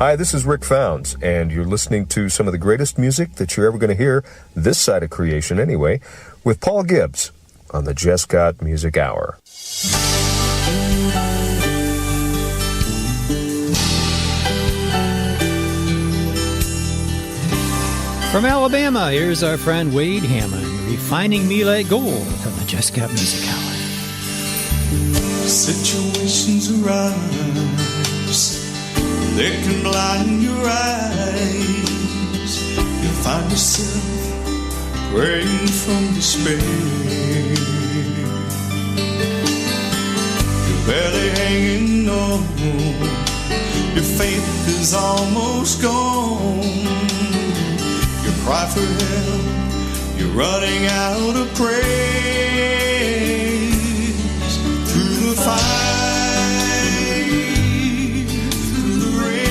Hi, this is Rick Founds, and you're listening to some of the greatest music that you're ever going to hear, this side of creation anyway, with Paul Gibbs on the Jesscott Music Hour. From Alabama, here's our friend Wade Hammond, Refining Me Like Gold on the Jesscott Music Hour. Situations arise that can blind your eyes. You'll find yourself praying from despair. You're barely hanging on. Your faith is almost gone. You cry for help. You're running out of praise. Through the fire, through the rain,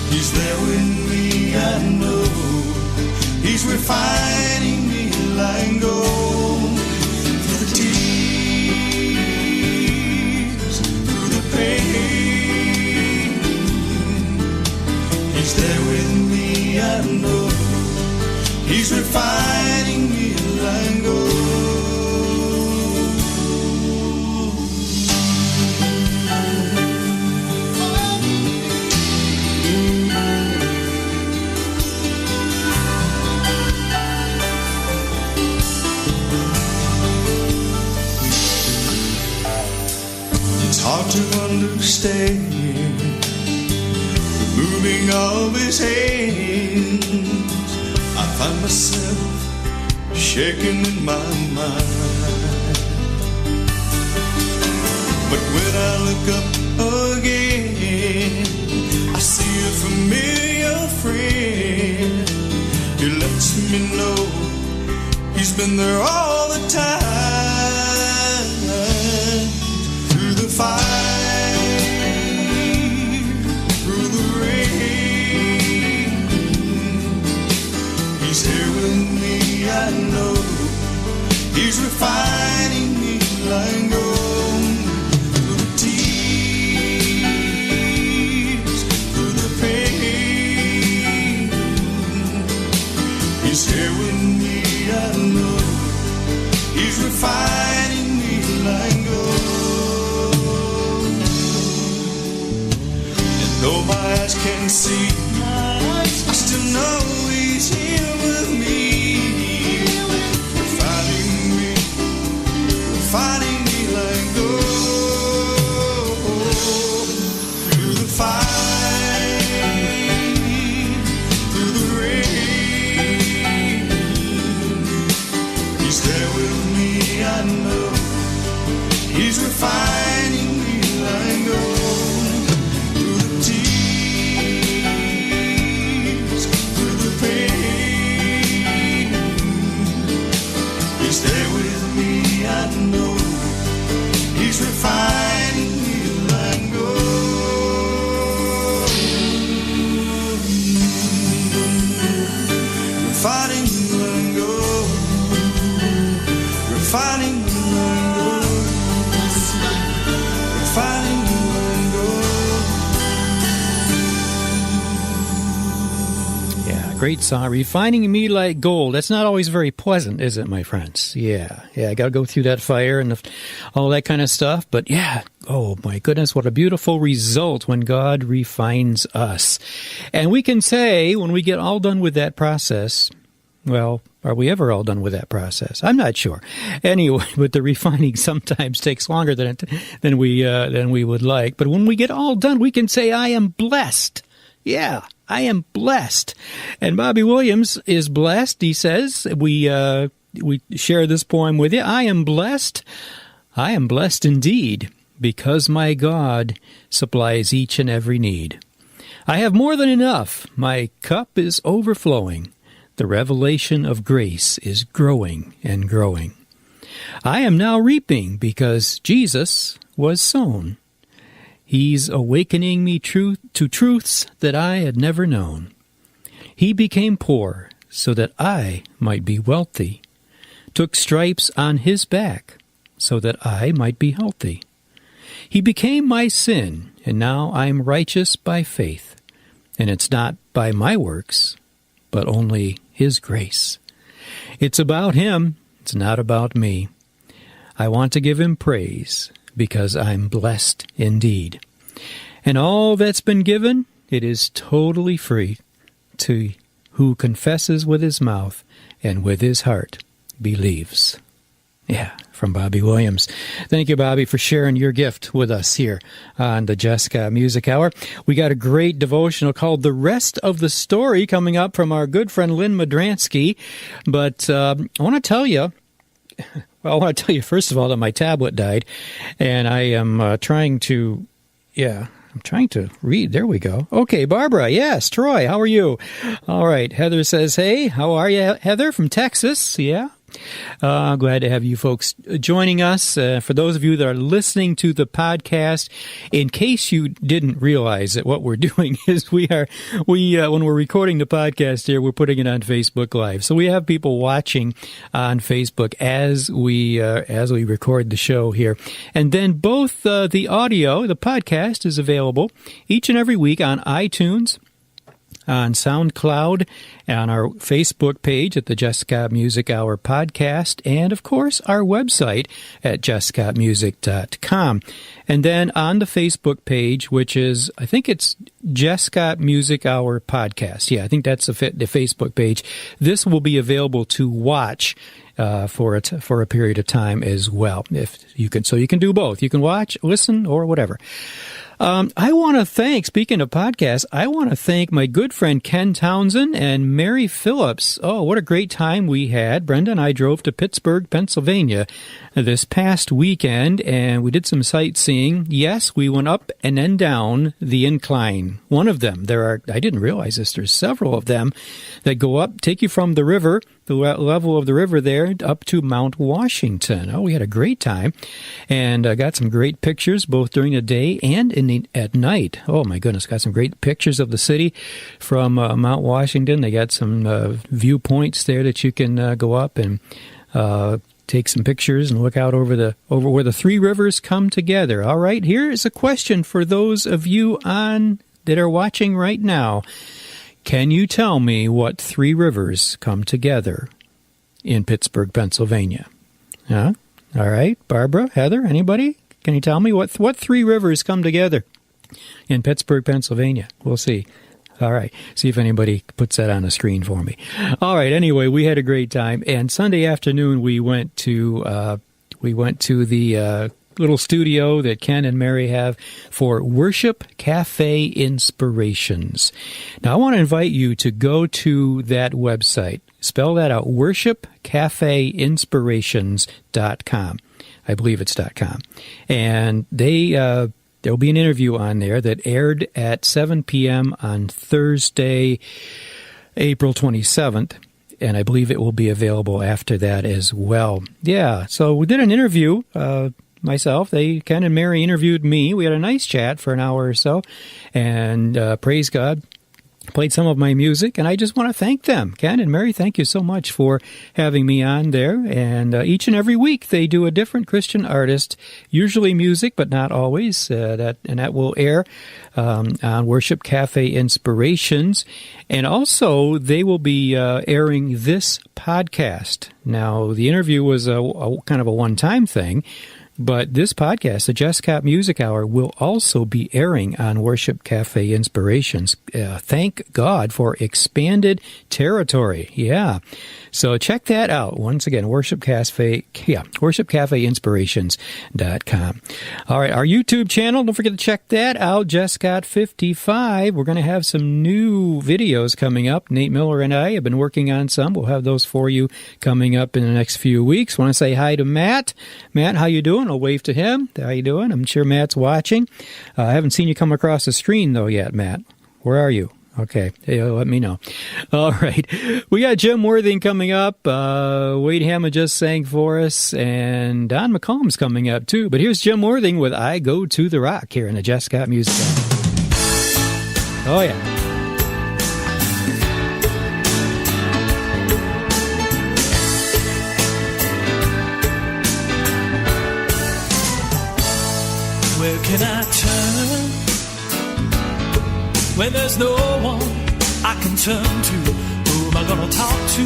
He's there with me, I know. He's refining me like gold. Through the tears, through the pain, He's there with me, I know. He's refining me like gold. It's hard to understand the moving of His hands. I find myself shaking in my mind. But when I look up again, I see a familiar friend. He lets me know He's been there all the time. Through the fire, through the rain, He's here with me, I know. He's refining me like gold. Through the tears, through the pain, He's here with me, I know. He's refining me like gold. And though my eyes can't see, I still know He's here with me. Refining me like gold. Through the fire, through the rain, He's there with me, I know. He's refining me like gold. Through the tears, through the pain, He's there with me, I know. He's refining me like gold. Refining me like gold. Refining me like gold. Refining me like gold. Yeah, great song, Refining Me Like Gold. That's not always very pleasant, is it, my friends? Yeah, I got to go through that fire and all that kind of stuff. But yeah, oh my goodness, what a beautiful result when God refines us. And we can say, when we get all done with that process, well, are we ever all done with that process? I'm not sure. Anyway, but the refining sometimes takes longer than we would like. But when we get all done, we can say, I am blessed. Yeah, I am blessed. And Bobby Williams is blessed. He says, we share this poem with you. I am blessed indeed, because my God supplies each and every need. I have more than enough. My cup is overflowing. The revelation of grace is growing and growing. I am now reaping because Jesus was sown. He's awakening me to truths that I had never known. He became poor so that I might be wealthy, took stripes on His back so that I might be healthy. He became my sin, and now I'm righteous by faith. And it's not by my works, but only His grace. It's about Him. It's not about me. I want to give Him praise because I'm blessed indeed. And all that's been given, it is totally free to who confesses with his mouth and with his heart believes. Yeah, from Bobby Williams. Thank you, Bobby, for sharing your gift with us here on the Jesscott Music Hour. We got a great devotional called The Rest of the Story coming up from our good friend Lynne Modranski. But I want to tell you, first of all, that my tablet died, and I am trying to read. There we go. Okay, Barbara. Yes, Troy, how are you? All right. Heather says, hey, how are you, Heather, from Texas? Yeah. Glad to have you folks joining us. For those of you that are listening to the podcast, in case you didn't realize that what we're doing is when we're recording the podcast here, we're putting it on Facebook Live. So we have people watching on Facebook as we record the show here. And then both the audio, the podcast is available each and every week on iTunes, on SoundCloud, on our Facebook page at the Jesscott Music Hour podcast, and, of course, our website at jesscottmusic.com. And then on the Facebook page, which is, I think it's Jesscott Music Hour podcast. Yeah, I think that's the Facebook page. This will be available to watch for a period of time as well. So you can do both. You can watch, listen, or whatever. I want to thank, speaking of podcasts, I want to thank my good friend Ken Townsend and Mary Phillips. Oh, what a great time we had. Brenda and I drove to Pittsburgh, Pennsylvania this past weekend, and we did some sightseeing. Yes, we went up and then down the incline. One of them, I didn't realize this, there's several of them that go up, take you from the river, the level of the river there, up to Mount Washington. Oh, we had a great time, and got some great pictures both during the day and at night. Oh, my goodness, got some great pictures of the city from Mount Washington. They got some viewpoints there that you can go up and take some pictures and look out over where the three rivers come together. All right, here is a question for those of you that are watching right now. Can you tell me what three rivers come together in Pittsburgh, Pennsylvania? Huh? All right, Barbara, Heather, anybody? Can you tell me what three rivers come together in Pittsburgh, Pennsylvania? We'll see. All right, see if anybody puts that on the screen for me. All right, anyway, we had a great time, and Sunday afternoon we went to the little studio that Ken and Mary have for Worship Cafe Inspirations. Now, I want to invite you to go to that website. Spell that out, worshipcafeinspirations.com. I believe it's .com. And there'll be an interview on there that aired at 7 p.m. on Thursday, April 27th. And I believe it will be available after that as well. Yeah, so we did an interview. Myself, Ken and Mary interviewed me. We had a nice chat for an hour or so, and praise God, played some of my music, and I just want to thank them. Ken and Mary, thank you so much for having me on there. And each and every week they do a different Christian artist, usually music, but not always. That will air on Worship Cafe Inspirations, and also they will be airing this podcast. Now, the interview was a kind of a one-time thing. But this podcast, the Jesscott Music Hour, will also be airing on Worship Cafe Inspirations. Thank God for expanded territory. Yeah. So check that out. Once again, worshipcafeinspirations.com. All right, our YouTube channel, don't forget to check that out, Jesscott55. We're going to have some new videos coming up. Nate Miller and I have been working on some. We'll have those for you coming up in the next few weeks. Want to say hi to Matt. Matt, how you doing? I'll wave to him. How you doing? I'm sure Matt's watching. I haven't seen you come across the screen, though, yet, Matt. Where are you? Okay, hey, let me know. All right, we got Jim Worthing coming up. Wade Hammond just sang for us, and Don McCollum's coming up, too. But here's Jim Worthing with I Go to the Rock here in the Jesscott Music Hour. Oh, yeah. Where can I turn when there's no one I can turn to? Who am I gonna talk to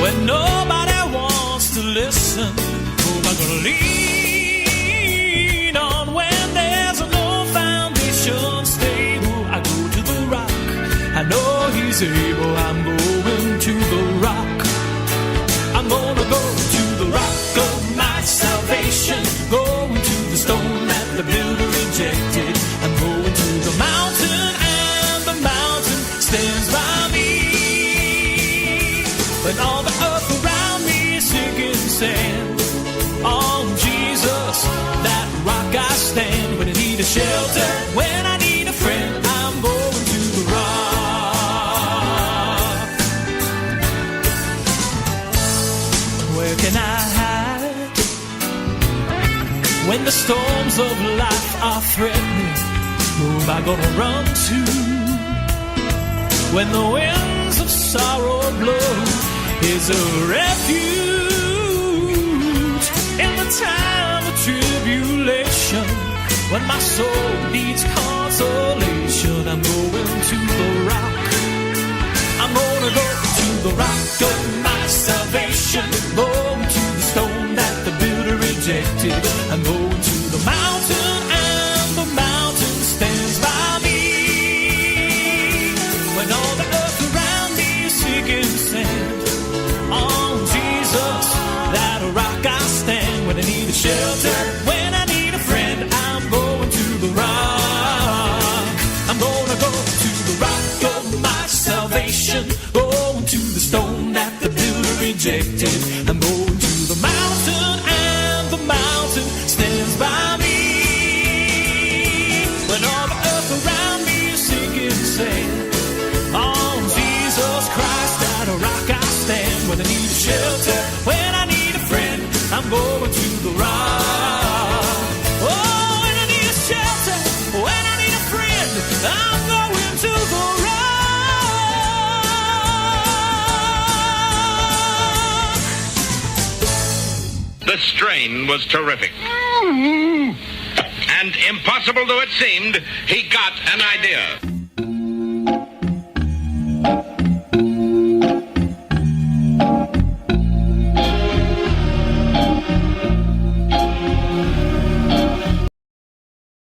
when nobody wants to listen? Who am I gonna lean on when there's no foundation stable? I go to the rock, I know he's able. I'm going to the rock. I'm gonna go to the rock of my salvation. Going to the stone that the builder rejected. I'm going to the mountain, and the mountain stands by me. When all the earth around me is sinking sand, on Jesus, that rock I stand. When I need a shelter, when I need a friend, I'm going to the rock. Where can I hide when the storms of life are threatening? Who am I gonna run to when the winds of sorrow blow? Is a refuge in the time of tribulation. When my soul needs consolation, I'm going to the rock. I'm gonna go to the rock of my salvation. Going to the stone that the builder rejected. I'm going to the mountain, and the mountain stands by me. When all the earth around me is sinking sand, on Jesus, that rock I stand. When I need a shelter, when I need a friend, I'm going to the rock. I'm gonna go to the rock of my salvation. Going to the stone that the builder rejected. I'm going to the mountain, and the mountain stands by me. When all the earth around me is sinking sand, on Jesus Christ, that rock I stand. When I need a shelter, when I need a friend, I'm going to the rock. Oh, when I need a shelter, when I need a friend, I'm going to the rock. The strain was terrific. And impossible though it seemed, he got an idea.